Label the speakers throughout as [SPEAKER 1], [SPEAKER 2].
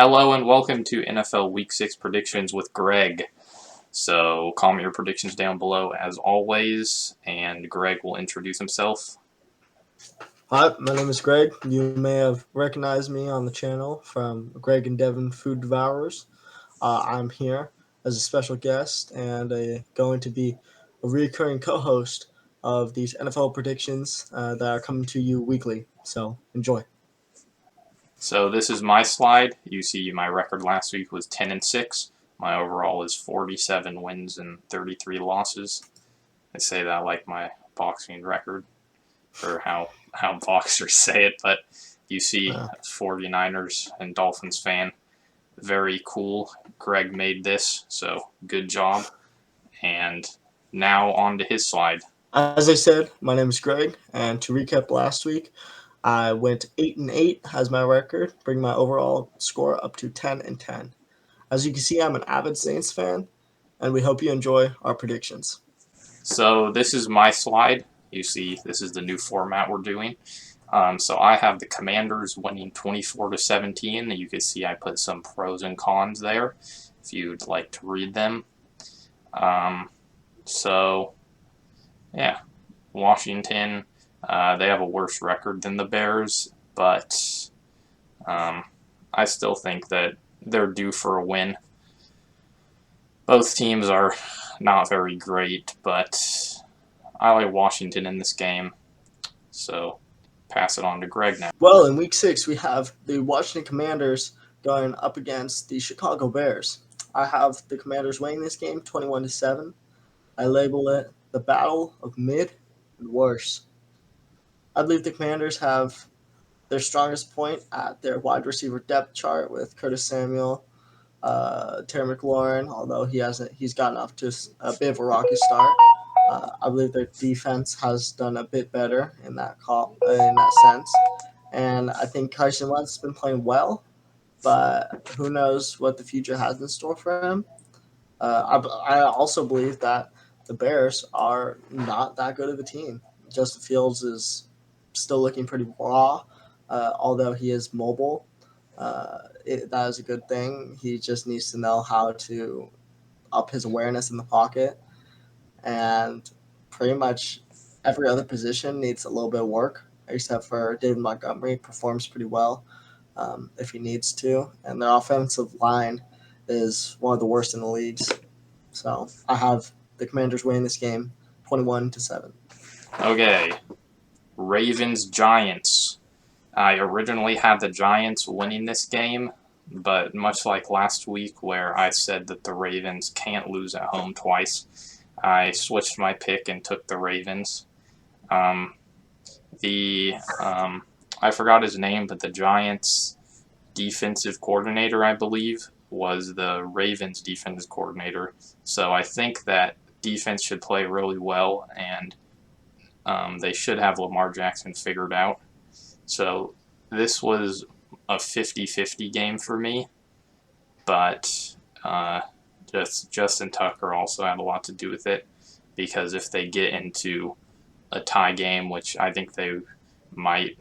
[SPEAKER 1] Hello and welcome to NFL Week 6 predictions with Greg. So, comment your predictions down below as always, and Greg will introduce himself.
[SPEAKER 2] Hi, my name is Greg. You may have recognized me on the channel from Greg and Devin Food Devourers. I'm here as a special guest and going to be a recurring co-host of these NFL predictions that are coming to you weekly. So enjoy.
[SPEAKER 1] So, this is my slide. You see, my record last week was 10-6. My overall is 47 wins and 33 losses. I say that like my boxing record, or how boxers say it, but you see, 49ers and Dolphins fan. Very cool. Greg made this, so good job. And now on to his slide.
[SPEAKER 2] As I said, my name is Greg, and to recap last week, I went 8-8 as my record, bringing my overall score up to 10-10. As you can see, I'm an avid Saints fan, and we hope you enjoy our predictions.
[SPEAKER 1] So this is my slide. You see, this is the new format we're doing. So I have the Commanders winning 24-17. You can see I put some pros and cons there if you'd like to read them. So, yeah, Washington, they have a worse record than the Bears, but I still think that they're due for a win. Both teams are not very great, but I like Washington in this game. So, pass it on to Greg now.
[SPEAKER 2] Well, in Week 6, we have the Washington Commanders going up against the Chicago Bears. I have the Commanders winning this game 21-7. I label it the Battle of Mid and Worse. I believe the Commanders have their strongest point at their wide receiver depth chart with Curtis Samuel, Terry McLaurin, although he's gotten off to a bit of a rocky start. I believe their defense has done a bit better in that sense, and I think Carson Wentz has been playing well, but who knows what the future has in store for him. I also believe that the Bears are not that good of a team. Justin Fields is still looking pretty raw, although he is mobile. That is a good thing. He just needs to know how to up his awareness in the pocket, and pretty much every other position needs a little bit of work, except for David Montgomery performs pretty well if he needs to, and their offensive line is one of the worst in the leagues. So I have the Commanders winning this game 21-7.
[SPEAKER 1] Okay, Ravens Giants. I originally had the Giants winning this game, but much like last week where I said that the Ravens can't lose at home twice, I switched my pick and took the Ravens. I forgot his name, but the Giants defensive coordinator, I believe, was the Ravens defensive coordinator. So I think that defense should play really well, and they should have Lamar Jackson figured out. So this was a 50-50 game for me, but just Justin Tucker also had a lot to do with it, because if they get into a tie game, which I think they might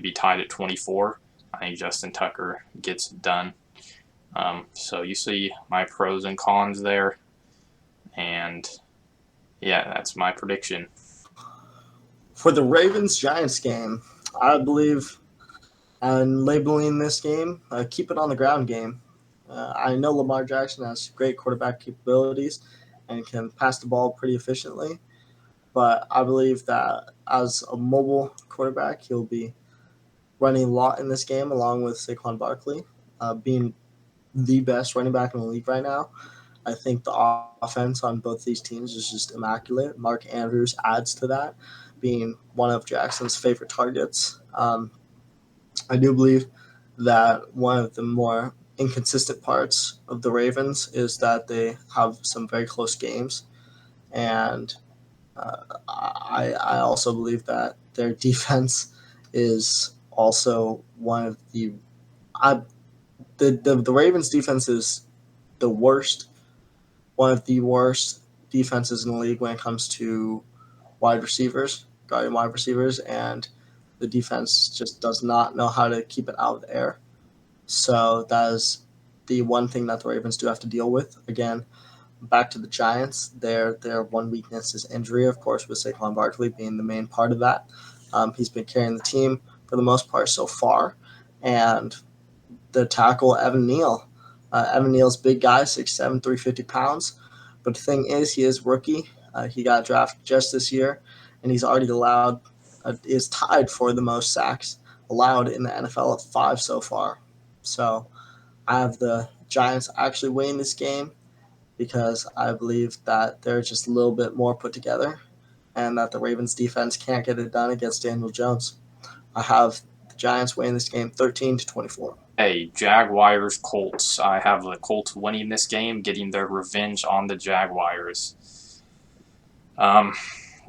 [SPEAKER 1] be tied at 24, I think Justin Tucker gets it done. So you see my pros and cons there, and yeah, that's my prediction.
[SPEAKER 2] For the Ravens-Giants game, I believe I'm labeling this game keep it on the ground game. I know Lamar Jackson has great quarterback capabilities and can pass the ball pretty efficiently, but I believe that as a mobile quarterback, he'll be running a lot in this game, along with Saquon Barkley, being the best running back in the league right now. I think the offense on both these teams is just immaculate. Mark Andrews adds to that, being one of Jackson's favorite targets. I do believe that one of the more inconsistent parts of the Ravens is that they have some very close games, and I also believe that their defense is also one of the Ravens defense is the worst, one of the worst defenses in the league when it comes to guarding wide receivers, and the defense just does not know how to keep it out of the air. So that is the one thing that the Ravens do have to deal with. Again, back to the Giants, their one weakness is injury, of course, with Saquon Barkley being the main part of that. He's been carrying the team for the most part so far, and the tackle Evan Neal. Evan Neal's big guy, 6'7", 350 pounds. But the thing is, he is rookie. He got drafted just this year, and he's already is tied for the most sacks allowed in the NFL at 5 so far. So I have the Giants actually winning this game because I believe that they're just a little bit more put together and that the Ravens defense can't get it done against Daniel Jones. I have the Giants winning this game 13-24.
[SPEAKER 1] Hey, Jaguars, Colts. I have the Colts winning this game, getting their revenge on the Jaguars. Um,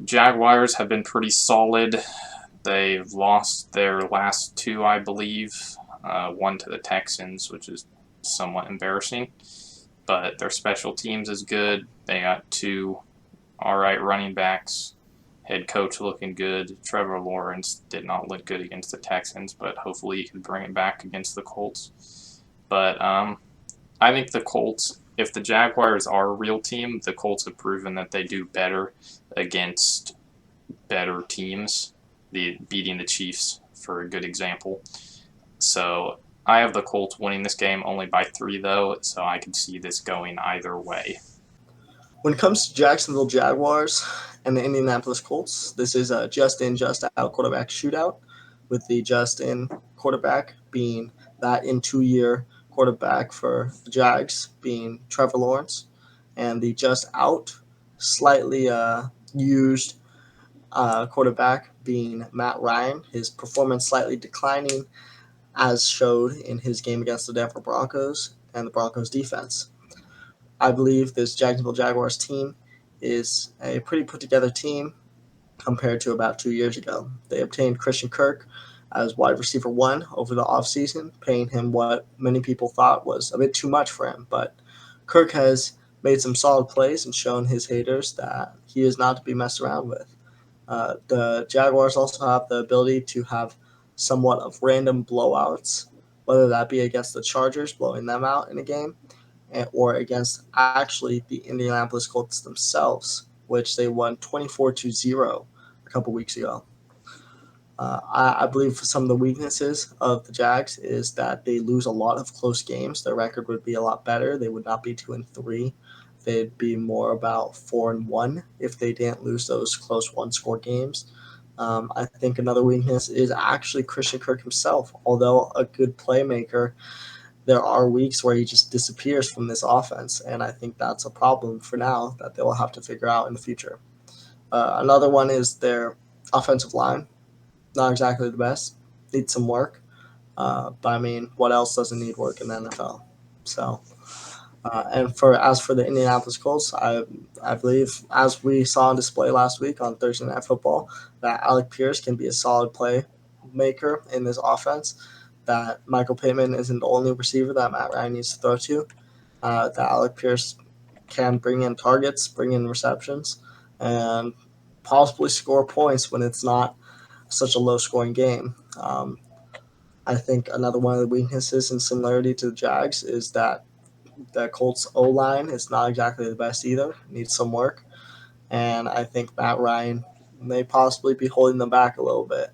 [SPEAKER 1] Jaguars have been pretty solid. They've lost their last two, I believe. One to the Texans, which is somewhat embarrassing. But their special teams is good. They got two alright running backs. Head coach looking good. Trevor Lawrence did not look good against the Texans, but hopefully he can bring it back against the Colts. But I think the Colts, if the Jaguars are a real team, the Colts have proven that they do better against better teams. Beating the Chiefs, for a good example. So I have the Colts winning this game only by 3, though, so I can see this going either way.
[SPEAKER 2] When it comes to Jacksonville Jaguars and the Indianapolis Colts, this is a just in, just out quarterback shootout, with the just in quarterback being that in 2-year quarterback for the Jags being Trevor Lawrence, and the just out, slightly used quarterback being Matt Ryan. His performance slightly declining as showed in his game against the Denver Broncos and the Broncos defense. I believe this Jacksonville Jaguars team is a pretty put together team compared to about 2 years ago. They obtained Christian Kirk as wide receiver 1 over the offseason, paying him what many people thought was a bit too much for him. But Kirk has made some solid plays and shown his haters that he is not to be messed around with. The Jaguars also have the ability to have somewhat of random blowouts, whether that be against the Chargers, blowing them out in a game, or against actually the Indianapolis Colts themselves, which they won 24-0 a couple weeks ago. I believe some of the weaknesses of the Jags is that they lose a lot of close games. Their record would be a lot better. They would not be 2-3. They'd be more about 4-1 if they didn't lose those close one-score games. I think another weakness is actually Christian Kirk himself. Although a good playmaker, there are weeks where he just disappears from this offense, and I think that's a problem for now that they will have to figure out in the future. Another one is their offensive line. Not exactly the best. Needs some work. But I mean, what else doesn't need work in the NFL? So, and as for the Indianapolis Colts, I believe, as we saw on display last week on Thursday Night Football, that Alec Pierce can be a solid playmaker in this offense. That Michael Pittman isn't the only receiver that Matt Ryan needs to throw to. That Alec Pierce can bring in targets, bring in receptions, and possibly score points when it's not such a low-scoring game. I think another one of the weaknesses and similarity to the Jags is that the Colts O-line is not exactly the best either. It needs some work. And I think Matt Ryan may possibly be holding them back a little bit.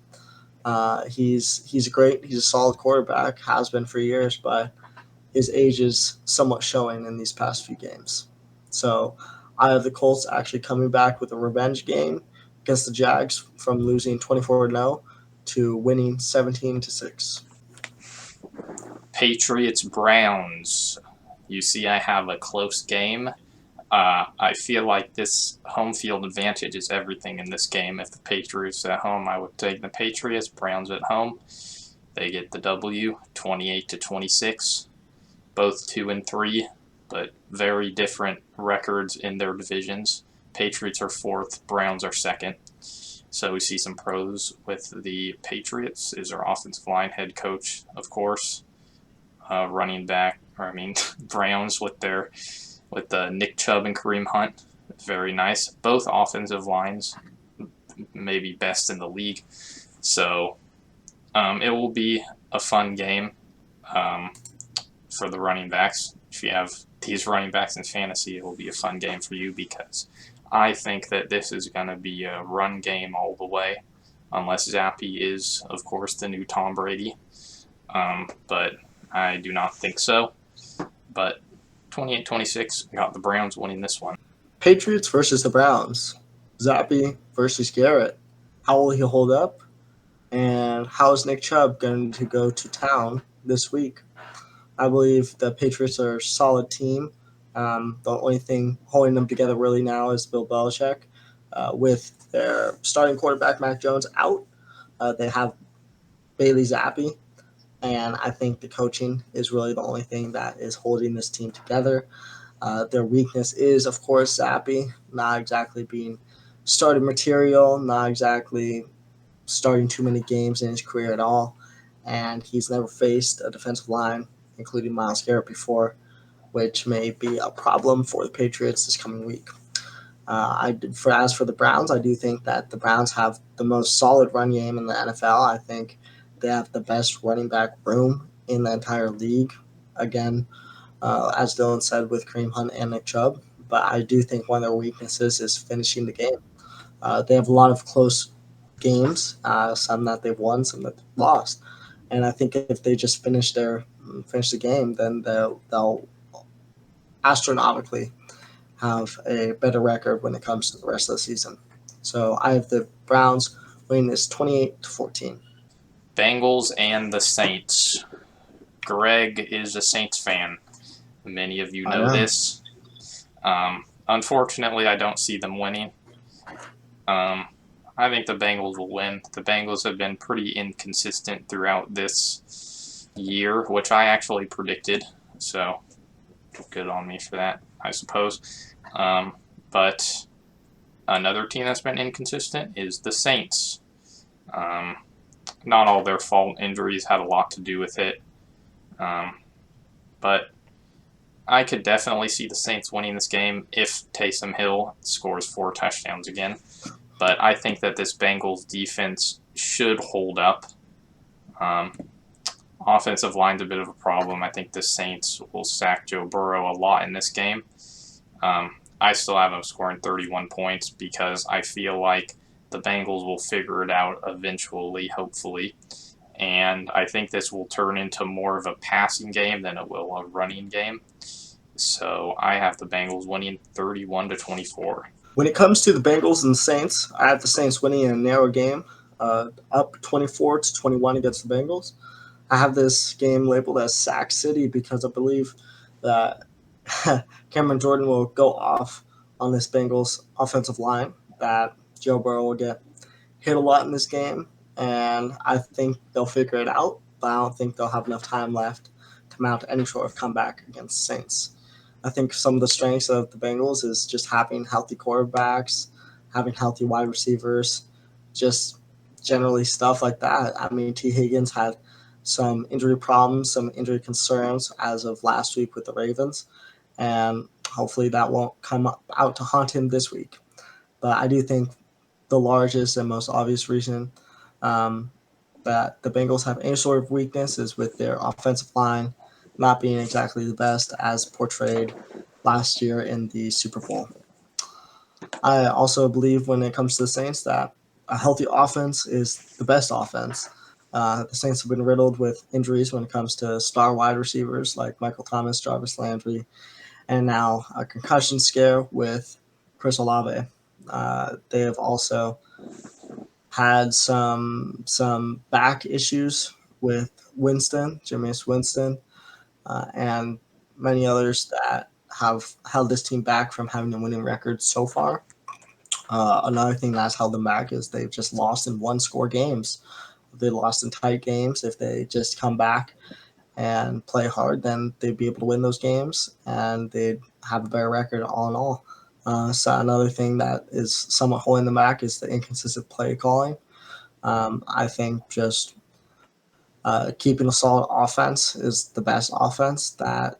[SPEAKER 2] He's great. He's a solid quarterback, has been for years, but his age is somewhat showing in these past few games. So I have the Colts actually coming back with a revenge game against the Jags from losing 24-0 to winning 17-6.
[SPEAKER 1] Patriots, Browns. You see, I have a close game. I feel like this home field advantage is everything in this game. If the Patriots at home, I would take the Patriots. Browns at home, they get the W, 28-26. Both 2-3, but very different records in their divisions. Patriots are 4th, Browns are 2nd. So we see some pros with the Patriots. Is our offensive line, head coach, of course, running back. Browns with Nick Chubb and Kareem Hunt, very nice. Both offensive lines, maybe best in the league. So it will be a fun game. for the running backs. If you have these running backs in fantasy, it will be a fun game for you because I think that this is going to be a run game all the way, unless Zappy is, of course, the new Tom Brady. But I do not think so. But 28-26, I got the Browns winning this one.
[SPEAKER 2] Patriots versus the Browns. Zappy versus Garrett. How will he hold up? And how is Nick Chubb going to go to town this week? I believe the Patriots are a solid team. The only thing holding them together really now is Bill Belichick. With their starting quarterback, Mac Jones, out, they have Bailey Zappi. And I think the coaching is really the only thing that is holding this team together. Their weakness is, of course, Zappi, not exactly being starting material, not exactly starting too many games in his career at all. And he's never faced a defensive line, including Myles Garrett, before, which may be a problem for the Patriots this coming week. As for the Browns, I do think that the Browns have the most solid run game in the NFL. I think they have the best running back room in the entire league. Again, as Dylan said, with Kareem Hunt and Nick Chubb. But I do think one of their weaknesses is finishing the game. They have a lot of close games, some that they've won, some that they've lost. And I think if they just finish the game, then they'll astronomically have a better record when it comes to the rest of the season. So I have the Browns winning this 28-14.
[SPEAKER 1] Bengals and the Saints. Greg is a Saints fan. Many of you know this. Unfortunately, I don't see them winning. I think the Bengals will win. The Bengals have been pretty inconsistent throughout this year, which I actually predicted. So good on me for that, I suppose. But another team that's been inconsistent is the Saints. Not all their fault. Injuries had a lot to do with it. But I could definitely see the Saints winning this game if Taysom Hill scores 4 touchdowns again. But I think that this Bengals defense should hold up. Offensive line's a bit of a problem. I think the Saints will sack Joe Burrow a lot in this game. I still have them scoring 31 points because I feel like the Bengals will figure it out eventually, hopefully. And I think this will turn into more of a passing game than it will a running game. So I have the Bengals winning 31-24.
[SPEAKER 2] When it comes to the Bengals and the Saints, I have the Saints winning in a narrow game, up 24-21 against the Bengals. I have this game labeled as Sack City because I believe that Cameron Jordan will go off on this Bengals offensive line, that Joe Burrow will get hit a lot in this game, and I think they'll figure it out, but I don't think they'll have enough time left to mount any sort of comeback against the Saints. I think some of the strengths of the Bengals is just having healthy quarterbacks, having healthy wide receivers, just generally stuff like that. I mean, T. Higgins had some injury problems, some injury concerns as of last week with the Ravens, and hopefully that won't come out to haunt him this week. But I do think the largest and most obvious reason that the Bengals have any sort of weakness is with their offensive line not being exactly the best as portrayed last year in the Super Bowl. I also believe when it comes to the Saints that a healthy offense is the best offense. The Saints have been riddled with injuries when it comes to star wide receivers like Michael Thomas, Jarvis Landry, and now a concussion scare with Chris Olave. They have also had some back issues with Jameis Winston, and many others that have held this team back from having a winning record so far. Another thing that's held them back is they've just lost in one-score games. They lost in tight games. If they just come back and play hard, then they'd be able to win those games, and they'd have a better record all in all. So another thing that is somewhat holding them back is the inconsistent play calling. I think just keeping a solid offense is the best offense, that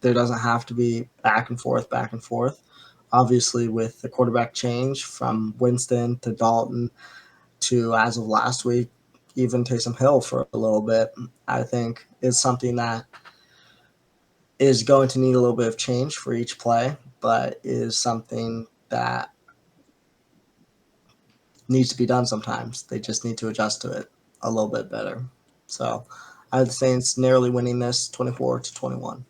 [SPEAKER 2] there doesn't have to be back and forth, back and forth. Obviously, with the quarterback change from Winston to Dalton to, as of last week, even Taysom Hill for a little bit, I think is something that is going to need a little bit of change for each play, but is something that needs to be done sometimes. They just need to adjust to it a little bit better. So I have the Saints narrowly winning this 24-21.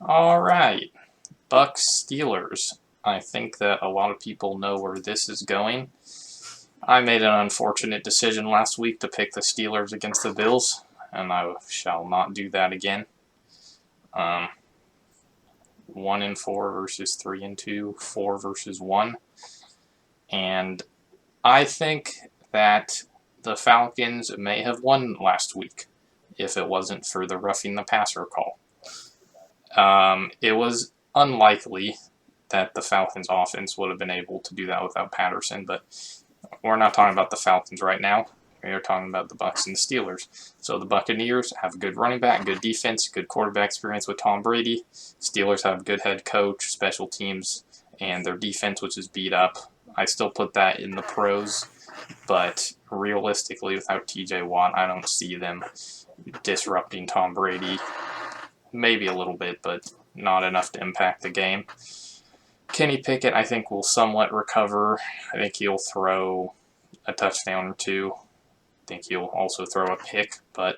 [SPEAKER 1] All right. Bucks Steelers. I think that a lot of people know where this is going. I made an unfortunate decision last week to pick the Steelers against the Bills, and I shall not do that again. 1-4 versus 3-2, 4 versus 1. And I think that the Falcons may have won last week if it wasn't for the roughing the passer call. It was unlikely that the Falcons offense would have been able to do that without Patterson, but we're not talking about the Falcons right now. We're talking about the Bucs and the Steelers. So the Buccaneers have a good running back, good defense, good quarterback experience with Tom Brady. Steelers have a good head coach, special teams, and their defense, which is beat up. I still put that in the pros, but realistically, without TJ Watt, I don't see them disrupting Tom Brady. Maybe a little bit, but not enough to impact the game. Kenny Pickett, I think, will somewhat recover. I think he'll throw a touchdown or two. I think he'll also throw a pick, but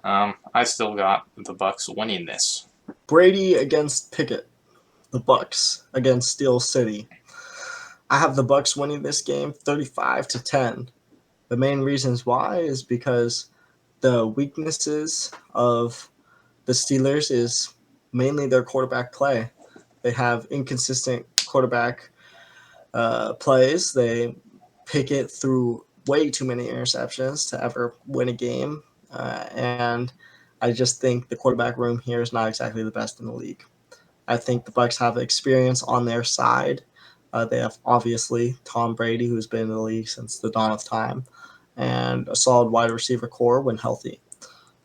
[SPEAKER 1] I still got the Bucs winning this.
[SPEAKER 2] Brady against Pickett. The Bucs against Steel City. I have the Bucs winning this game 35-10. The main reasons why is because the weaknesses of the Steelers is mainly their quarterback play. They have inconsistent quarterback plays. They pick it through way too many interceptions to ever win a game. And I just think the quarterback room here is not exactly the best in the league. I think the Bucs have experience on their side. They have obviously Tom Brady, who's been in the league since the dawn of time, and a solid wide receiver core when healthy.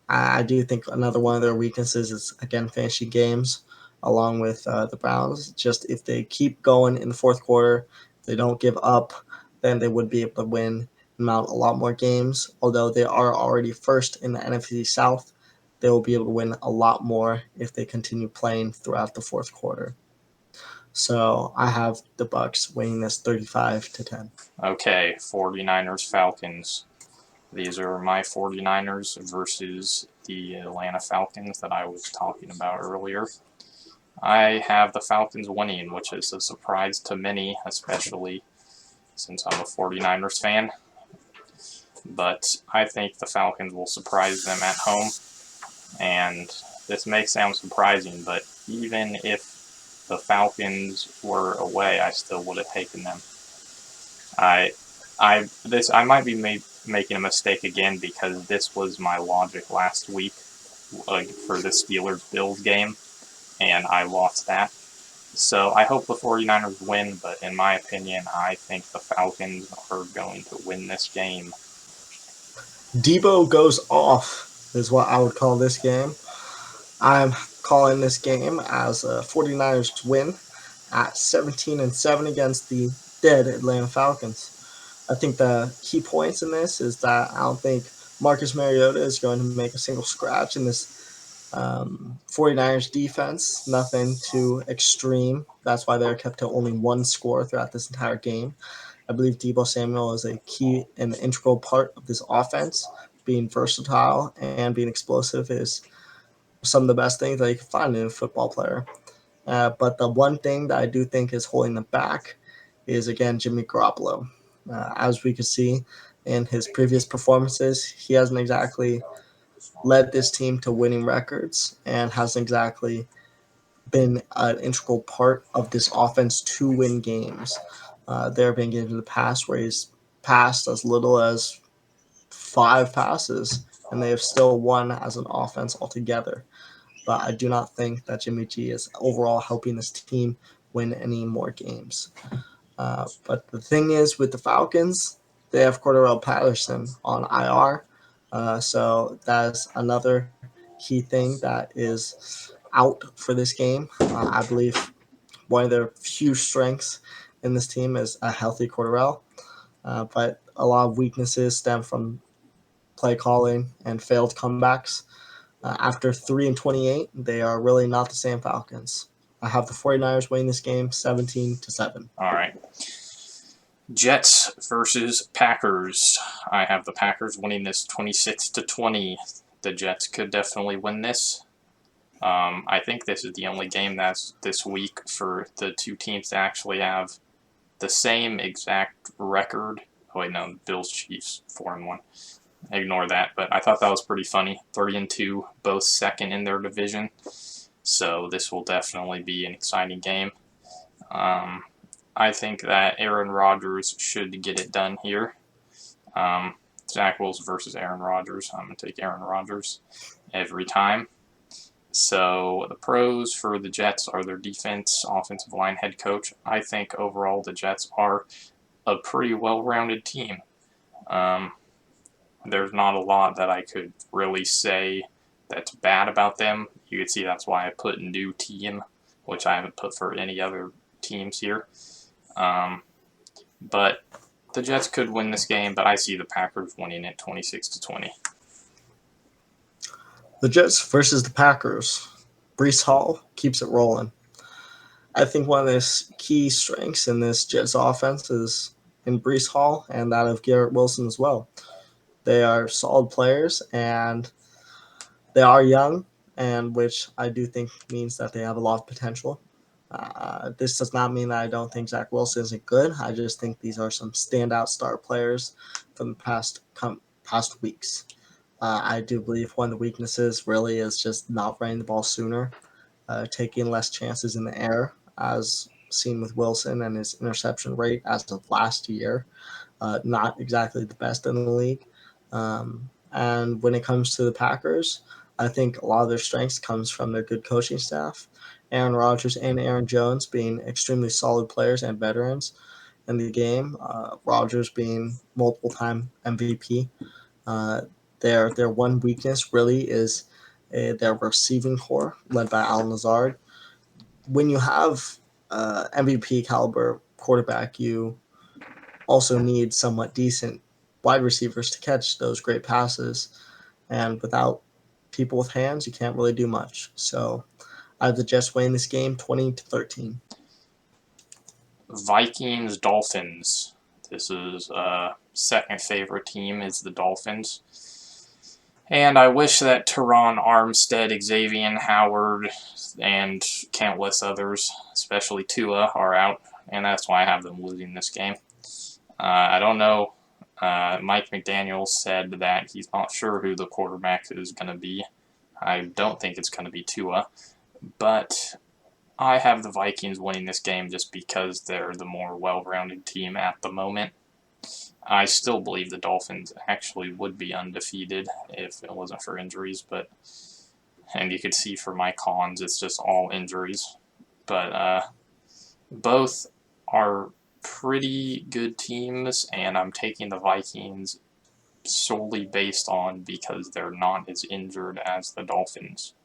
[SPEAKER 2] I do think another one of their weaknesses is, again, finishing games along with the Browns. Just if they keep going in the fourth quarter, if they don't give up, then they would be able to win and mount a lot more games. Although they are already first in the NFC South, they will be able to win a lot more if they continue playing throughout the fourth quarter. So I have the Bucs winning this 35-10.
[SPEAKER 1] Okay, 49ers Falcons. These are my 49ers versus the Atlanta Falcons that I was talking about earlier. I have the Falcons winning, which is a surprise to many, especially since I'm a 49ers fan. But I think the Falcons will surprise them at home. And this may sound surprising, but even if the Falcons were away, I still would have taken them. I might be making a mistake again because this was my logic last week for the Steelers-Bills game, and I lost that. So I hope the 49ers win, but in my opinion, I think the Falcons are going to win this game.
[SPEAKER 2] Debo goes off is what I would call this game. I'm calling this game as a 49ers win at 17-7 against the dead Atlanta Falcons. I think the key points in this is that I don't think Marcus Mariota is going to make a single scratch in this 49ers defense. Nothing too extreme. That's why they're kept to only one score throughout this entire game. I believe Deebo Samuel is a key and integral part of this offense. Being versatile and being explosive is some of the best things that you can find in a football player. But the one thing that I do think is holding them back is, again, Jimmy Garoppolo. As we could see in his previous performances, he hasn't exactly led this team to winning records and hasn't exactly been an integral part of this offense to win games. There have been games in the past where he's passed as little as 5 passes, and they have still won as an offense altogether. But I do not think that Jimmy G is overall helping this team win any more games. But the thing is, with the Falcons, they have Cordarrelle Patterson on IR. So that's another key thing that is out for this game. I believe one of their few strengths in this team is a healthy Cordarrelle. But a lot of weaknesses stem from play calling and failed comebacks. After 3-28, they are really not the same Falcons. I have the 49ers winning this game 17-7.
[SPEAKER 1] All right. Jets versus Packers. I have the Packers winning this 26-20. The Jets could definitely win this. I think this is the only game that's this week for the two teams to actually have the same exact record. Oh wait, no, Bills Chiefs 4-1. Ignore that, but I thought that was pretty funny. 3-2, both second in their division. So this will definitely be an exciting game. I think that Aaron Rodgers should get it done here. Zach Wilson versus Aaron Rodgers. I'm going to take Aaron Rodgers every time. So the pros for the Jets are their defense, offensive line, head coach. I think overall the Jets are a pretty well-rounded team. There's not a lot that I could really say that's bad about them. You can see that's why I put new team, which I haven't put for any other teams here. But the Jets could win this game, but I see the Packers winning it 26-20.
[SPEAKER 2] The Jets versus the Packers. Breece Hall keeps it rolling. I think one of the key strengths in this Jets offense is in Breece Hall and that of Garrett Wilson as well. They are solid players and they are young, and which I do think means that they have a lot of potential. This does not mean that I don't think Zach Wilson isn't good. I just think these are some standout star players from the past weeks. I do believe one of the weaknesses really is just not running the ball sooner, taking less chances in the air, as seen with Wilson and his interception rate as of last year. Not exactly the best in the league. And when it comes to the Packers, I think a lot of their strengths comes from their good coaching staff. Aaron Rodgers and Aaron Jones being extremely solid players and veterans in the game. Rodgers being multiple-time MVP. Their one weakness really is their receiving core, led by Allen Lazard. When you have MVP caliber quarterback, you also need somewhat decent wide receivers to catch those great passes. And without people with hands, you can't really do much. So I have the Jets winning this game 20-13.
[SPEAKER 1] Vikings, Dolphins. This is second favorite team is the Dolphins. And I wish that Teron Armstead, Xavier Howard, and countless others, especially Tua, are out. And that's why I have them losing this game. I don't know. Mike McDaniel said that he's not sure who the quarterback is going to be. I don't think it's going to be Tua. But I have the Vikings winning this game just because they're the more well-rounded team at the moment. I still believe the Dolphins actually would be undefeated if it wasn't for injuries, and you could see for my cons, it's just all injuries. But both are pretty good teams, and I'm taking the Vikings solely based on because they're not as injured as the Dolphins.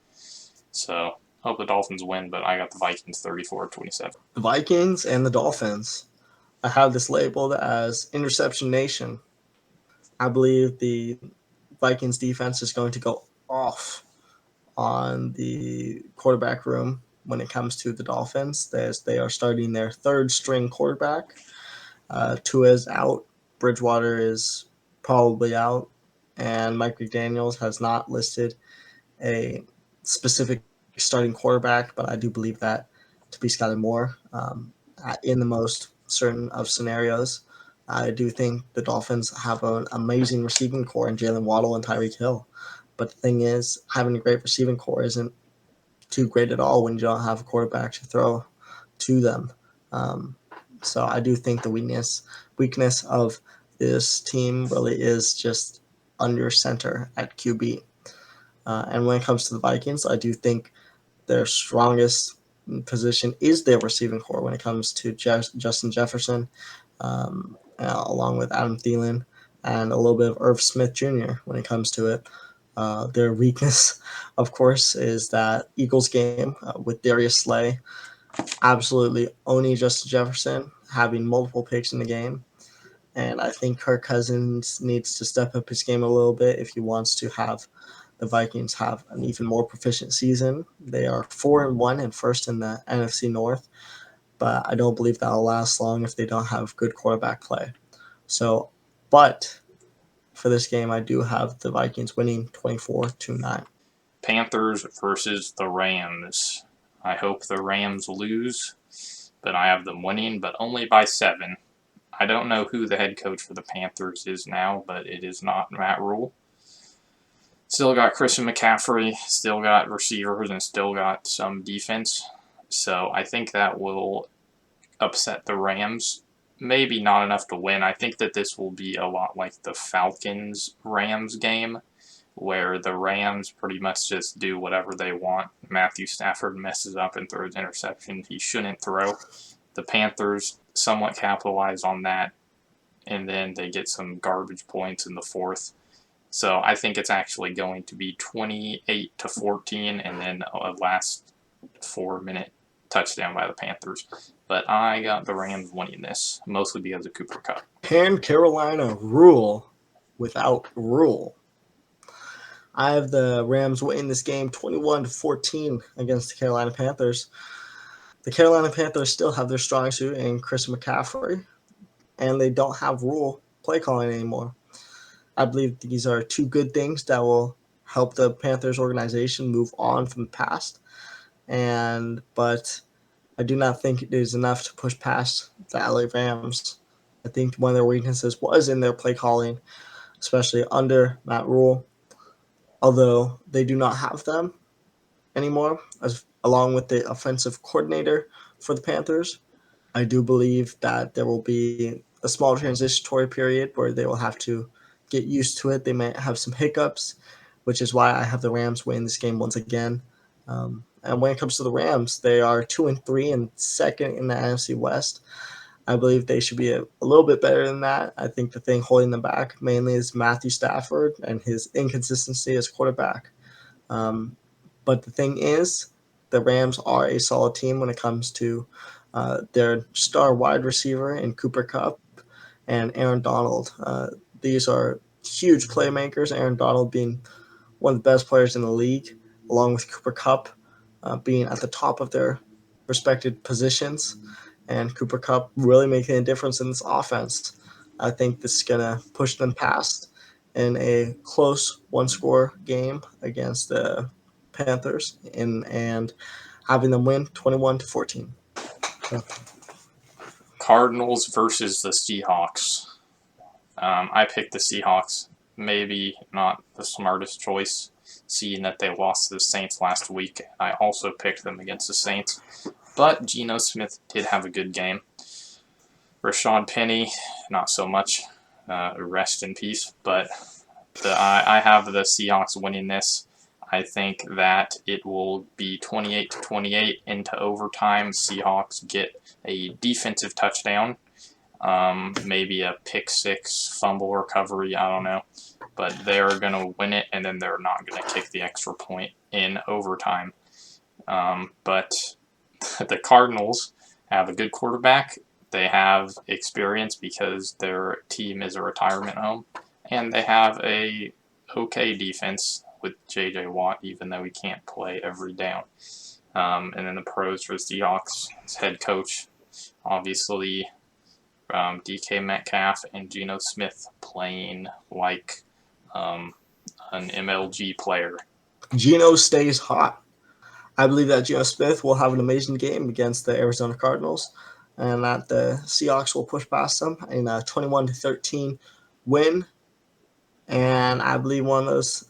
[SPEAKER 1] So hope the Dolphins win, but I got the Vikings 34-27.
[SPEAKER 2] The Vikings and the Dolphins. I have this labeled as Interception Nation. I believe the Vikings defense is going to go off on the quarterback room when it comes to the Dolphins, as they are starting their third string quarterback. Tua is out. Bridgewater is probably out. And Mike McDaniels has not listed a specific starting quarterback, but I do believe that to be Skyler Moore in the most certain of scenarios. I do think the Dolphins have an amazing receiving core in Jalen Waddle and Tyreek Hill. But the thing is, having a great receiving core isn't too great at all when you don't have a quarterback to throw to them. So I do think the weakness of this team really is just under center at QB. And when it comes to the Vikings, I do think their strongest position is their receiving core when it comes to Justin Jefferson, along with Adam Thielen, and a little bit of Irv Smith Jr. when it comes to it. Their weakness, of course, is that Eagles game with Darius Slay absolutely owning Justin Jefferson, having multiple picks in the game. And I think Kirk Cousins needs to step up his game a little bit if he wants to have the Vikings have an even more proficient season. They are 4-1 and first in the NFC North, but I don't believe that'll last long if they don't have good quarterback play. So, but for this game, I do have the Vikings winning 24-9.
[SPEAKER 1] Panthers versus the Rams. I hope the Rams lose, but I have them winning, but only by 7. I don't know who the head coach for the Panthers is now, but it is not Matt Rule. Still got Christian McCaffrey, still got receivers, and still got some defense. So I think that will upset the Rams. Maybe not enough to win. I think that this will be a lot like the Falcons-Rams game, where the Rams pretty much just do whatever they want. Matthew Stafford messes up and throws interceptions he shouldn't throw. The Panthers somewhat capitalize on that, and then they get some garbage points in the fourth. So I think it's actually going to be 28-14, and then a last 4-minute touchdown by the Panthers. But I got the Rams winning this, mostly because of Cooper Kupp.
[SPEAKER 2] Can Carolina rule without Rule? I have the Rams winning this game 21-14 against the Carolina Panthers. The Carolina Panthers still have their strong suit in Chris McCaffrey, and they don't have Rule play calling anymore. I believe these are two good things that will help the Panthers organization move on from the past. But I do not think it is enough to push past the LA Rams. I think one of their weaknesses was in their play calling, especially under Matt Rule. Although they do not have them anymore, along with the offensive coordinator for the Panthers, I do believe that there will be a small transitory period where they will have to get used to it. They might have some hiccups, which is why I have the Rams win this game once again. And when it comes to the Rams, they are 2-3 and second in the NFC West. I believe they should be a little bit better than that. I think the thing holding them back mainly is Matthew Stafford and his inconsistency as quarterback. But the thing is, the Rams are a solid team when it comes to their star wide receiver in Cooper Kupp and Aaron Donald. These are huge playmakers, Aaron Donald being one of the best players in the league, along with Cooper Kupp being at the top of their respected positions, and Cooper Kupp really making a difference in this offense. I think this is going to push them past in a close one-score game against the Panthers and having them win 21-14.
[SPEAKER 1] Cardinals versus the Seahawks. I picked the Seahawks. Maybe not the smartest choice, seeing that they lost to the Saints last week. I also picked them against the Saints. But Geno Smith did have a good game. Rashad Penny, not so much. Rest in peace. But I have the Seahawks winning this. I think that it will be 28-28 into overtime. Seahawks get a defensive touchdown. Maybe a pick six, fumble recovery, I don't know. But they're going to win it, and then they're not going to kick the extra point in overtime. But the Cardinals have a good quarterback. They have experience because their team is a retirement home. And they have a okay defense with J.J. Watt, even though he can't play every down. And then the pros for the Seahawks, his head coach, obviously DK Metcalf and Geno Smith playing like an MLG player.
[SPEAKER 2] Geno stays hot. I believe that Geno Smith will have an amazing game against the Arizona Cardinals, and that the Seahawks will push past them in a 21-13 win. And I believe one of those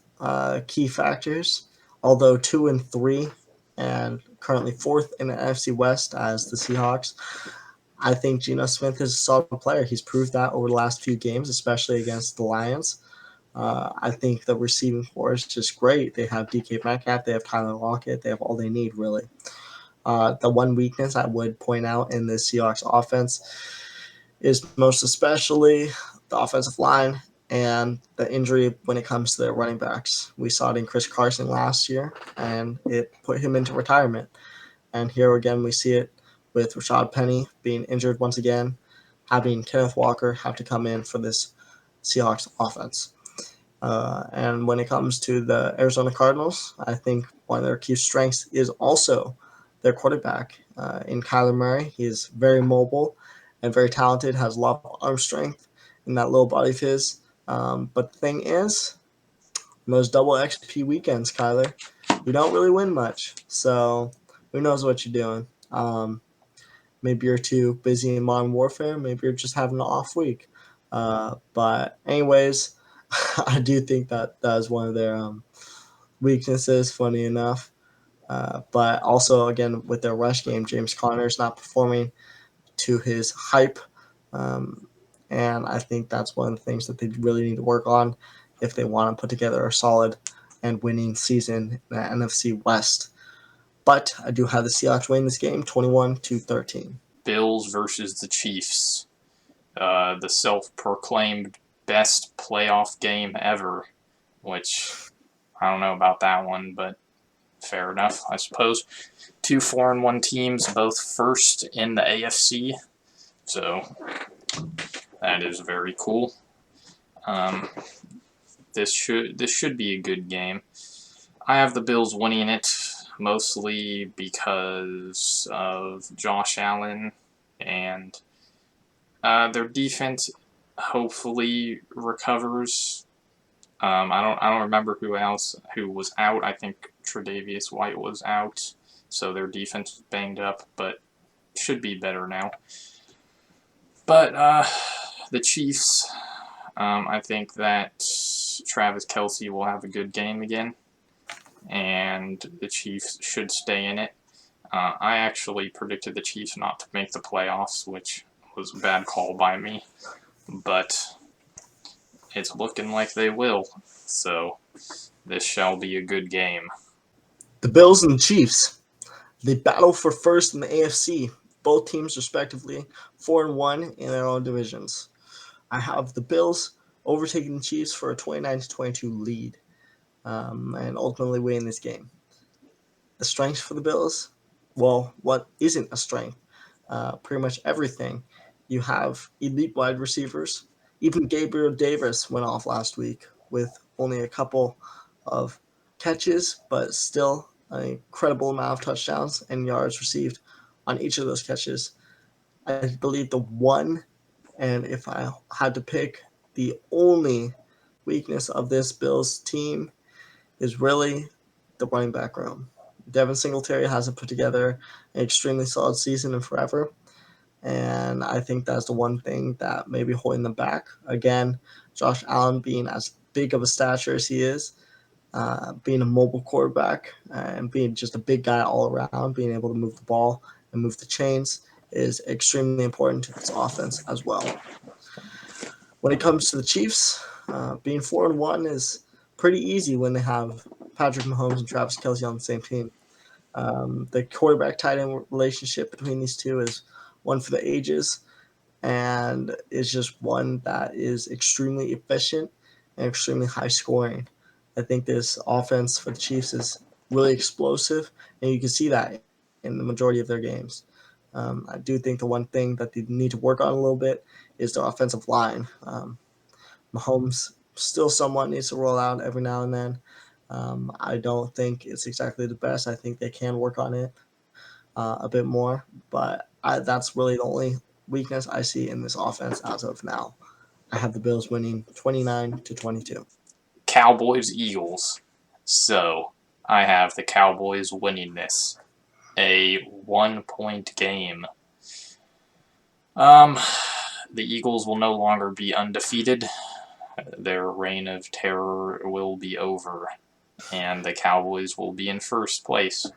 [SPEAKER 2] key factors, although 2-3 and currently fourth in the NFC West as the Seahawks, I think Geno Smith is a solid player. He's proved that over the last few games, especially against the Lions. I think the receiving core is just great. They have DK Metcalf, they have Tyler Lockett, they have all they need, really. The one weakness I would point out in the Seahawks offense is most especially the offensive line and the injury when it comes to their running backs. We saw it in Chris Carson last year, and it put him into retirement. And here again, we see it with Rashad Penny being injured once again, having Kenneth Walker have to come in for this Seahawks offense. And when it comes to the Arizona Cardinals, I think one of their key strengths is also their quarterback in Kyler Murray. He is very mobile and very talented, has a lot of arm strength in that little body of his. But the thing is, those double XP weekends, Kyler, you don't really win much. So who knows what you're doing? Maybe you're too busy in Modern Warfare. Maybe you're just having an off week. But anyways, I do think that is one of their weaknesses. Funny enough, but also again with their rush game, James Conner's not performing to his hype, um, and I think that's one of the things that they really need to work on if they want to put together a solid and winning season in the NFC West. But I do have the Seahawks winning this game 21-13.
[SPEAKER 1] Bills versus the Chiefs. The self-proclaimed best playoff game ever, which I don't know about that one, but fair enough, I suppose. 2 4-1 teams, both first in the AFC, so that is very cool. This should be a good game. I have the Bills winning it mostly because of Josh Allen and their defense hopefully recovers. I don't remember who was out. I think Tre'Davious White was out, so their defense was banged up, but should be better now. But the Chiefs, I think that Travis Kelce will have a good game again, and the Chiefs should stay in it. I actually predicted the Chiefs not to make the playoffs, which was a bad call by me, but it's looking like they will. So this shall be a good game.
[SPEAKER 2] The Bills and the Chiefs, they battle for first in the AFC. Both teams respectively 4-1 in their own divisions. I have the Bills overtaking the Chiefs for a 29-22 lead, and ultimately winning this game. The strengths for the Bills, well, what isn't a strength? Pretty much everything. You have elite wide receivers. Even Gabriel Davis went off last week with only a couple of catches, but still an incredible amount of touchdowns and yards received on each of those catches. I believe the one, and if I had to pick, the only weakness of this Bills team is really the running back room. Devin Singletary hasn't put together an extremely solid season in forever, and I think that's the one thing that may be holding them back. Again, Josh Allen being as big of a stature as he is, being a mobile quarterback, and being just a big guy all around, being able to move the ball and move the chains is extremely important to this offense as well. When it comes to the Chiefs, being 4-1 is pretty easy when they have Patrick Mahomes and Travis Kelce on the same team. The quarterback tight end relationship between these two is one for the ages, and is just one that is extremely efficient and extremely high scoring. I think this offense for the Chiefs is really explosive, and you can see that in the majority of their games. I do think the one thing that they need to work on a little bit is their offensive line. Mahomes still somewhat needs to roll out every now and then. I don't think it's exactly the best. I think they can work on it a bit more, but that's really the only weakness I see in this offense as of now. I have the Bills winning 29-22.
[SPEAKER 1] Cowboys Eagles. So I have the Cowboys winning this. A 1-point game. The Eagles will no longer be undefeated. Their reign of terror will be over, and the Cowboys will be in first place.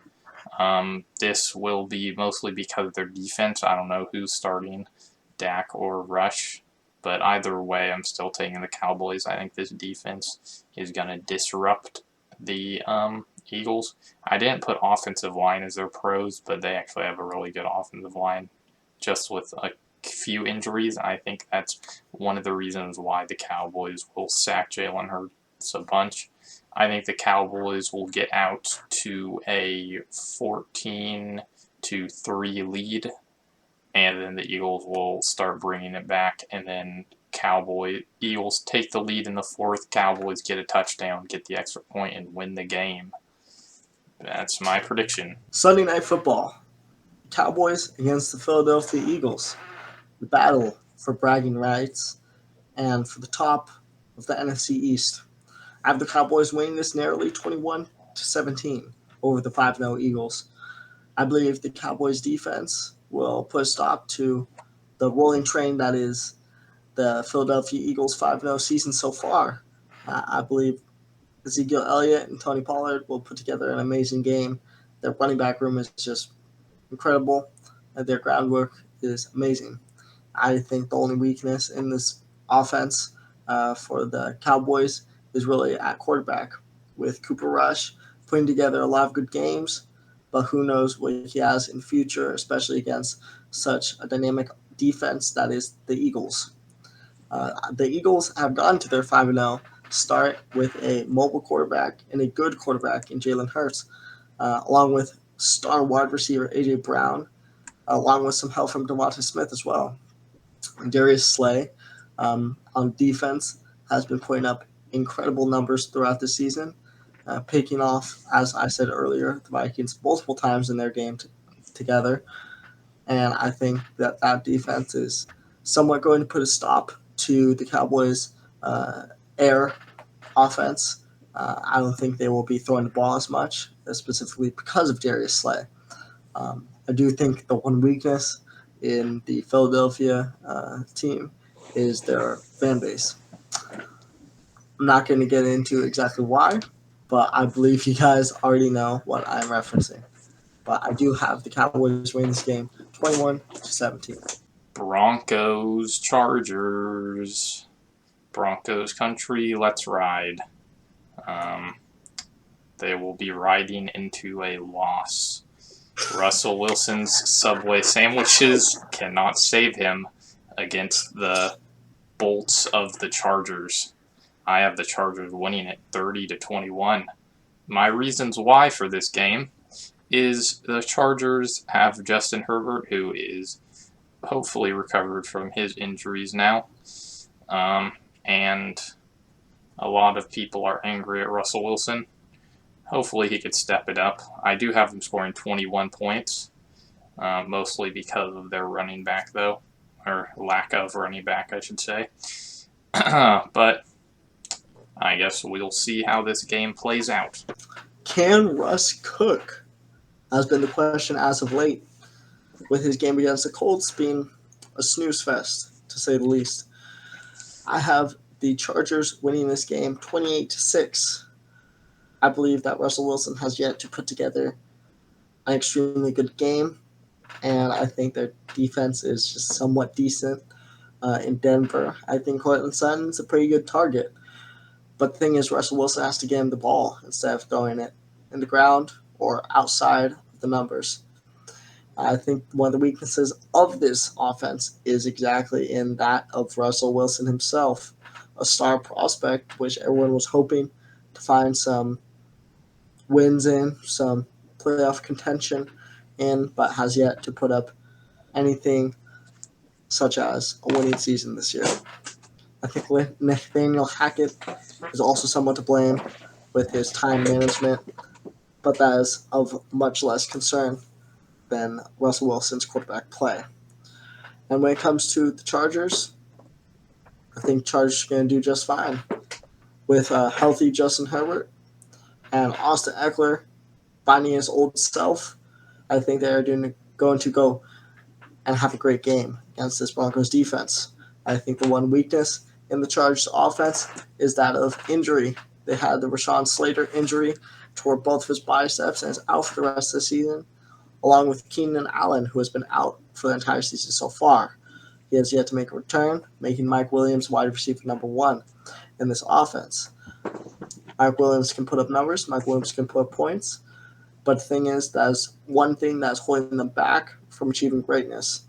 [SPEAKER 1] This will be mostly because of their defense. I don't know who's starting, Dak or Rush, but either way, I'm still taking the Cowboys. I think this defense is going to disrupt the Eagles. I didn't put offensive line as their pros, but they actually have a really good offensive line. Just with a few injuries, I think that's one of the reasons why the Cowboys will sack Jalen Hurts a bunch. I think the Cowboys will get out to a 14-3 lead, and then the Eagles will start bringing it back and then Eagles take the lead in the fourth. Cowboys get a touchdown, get the extra point, and win the game. That's my prediction.
[SPEAKER 2] Sunday Night Football. Cowboys against the Philadelphia Eagles. The battle for bragging rights and for the top of the NFC East. I have the Cowboys winning this narrowly 21-17 over the 5-0 Eagles. I believe the Cowboys defense will put a stop to the rolling train that is the Philadelphia Eagles 5-0 season so far. I believe Ezekiel Elliott and Tony Pollard will put together an amazing game. Their running back room is just incredible, and their groundwork is amazing. I think the only weakness in this offense for the Cowboys is really at quarterback, with Cooper Rush putting together a lot of good games, but who knows what he has in future, especially against such a dynamic defense that is the Eagles. The Eagles have gotten to their 5-0 start with a mobile quarterback and a good quarterback in Jalen Hurts, along with star wide receiver A.J. Brown, along with some help from Devonta Smith as well. And Darius Slay on defense has been putting up incredible numbers throughout the season, picking off, as I said earlier, the Vikings multiple times in their game together. And I think that defense is somewhat going to put a stop to the Cowboys' air offense. I don't think they will be throwing the ball as much, specifically because of Darius Slay. I do think the one weakness in the Philadelphia team is their fan base. I'm not going to get into exactly why, but I believe you guys already know what I'm referencing. But I do have the Cowboys winning this game 21-17.
[SPEAKER 1] Broncos, Chargers. Broncos country, let's ride. They will be riding into a loss. Russell Wilson's Subway sandwiches cannot save him against the bolts of the Chargers. I have the Chargers winning it 30-21. My reasons why for this game is the Chargers have Justin Herbert, who is hopefully recovered from his injuries now. And a lot of people are angry at Russell Wilson. Hopefully he could step it up. I do have them scoring 21 points, mostly because of their running back, though, or lack of running back, I should say. But I guess we'll see how this game plays out.
[SPEAKER 2] Can Russ cook? Has been the question as of late, with his game against the Colts being a snooze fest, to say the least. I have the Chargers winning this game 28-6. I believe that Russell Wilson has yet to put together an extremely good game, and I think their defense is just somewhat decent in Denver. I think Cortland Sutton's a pretty good target, but the thing is Russell Wilson has to get him the ball instead of throwing it in the ground or outside of the numbers. I think one of the weaknesses of this offense is exactly in that of Russell Wilson himself, a star prospect, which everyone was hoping to find some wins in, some playoff contention in, but has yet to put up anything such as a winning season this year. I think Nathaniel Hackett is also somewhat to blame with his time management, but that is of much less concern than Russell Wilson's quarterback play. And when it comes to the Chargers, I think Chargers are going to do just fine with a healthy Justin Herbert and Austin Eckler finding his old self. I think they are going to go and have a great game against this Broncos defense. I think the one weakness in the Chargers offense is that of injury. They had the Rashawn Slater injury toward both of his biceps and is out for the rest of the season, along with Keenan Allen, who has been out for the entire season so far. He has yet to make a return, making Mike Williams wide receiver number one in this offense. Mike Williams can put up numbers. Mike Williams can put up points. But the thing is, that's one thing that's holding them back from achieving greatness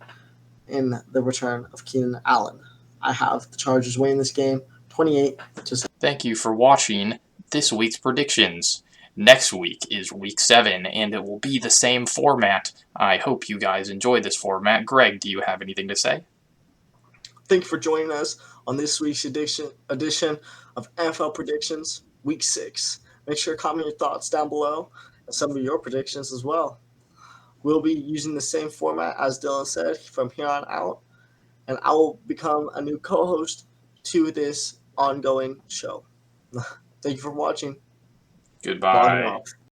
[SPEAKER 2] in the return of Keenan Allen. I have the Chargers winning this game 28-7.
[SPEAKER 1] Thank you for watching this week's predictions. Next week is week 7, and it will be the same format. I hope you guys enjoy this format. Greg, do you have anything to say?
[SPEAKER 2] Thank you for joining us on this week's edition of NFL Predictions Week 6. Make sure to comment your thoughts down below and some of your predictions as well. We'll be using the same format as Dylan said from here on out, and I will become a new co-host to this ongoing show. Thank you for watching. Logging
[SPEAKER 1] Goodbye.
[SPEAKER 2] off.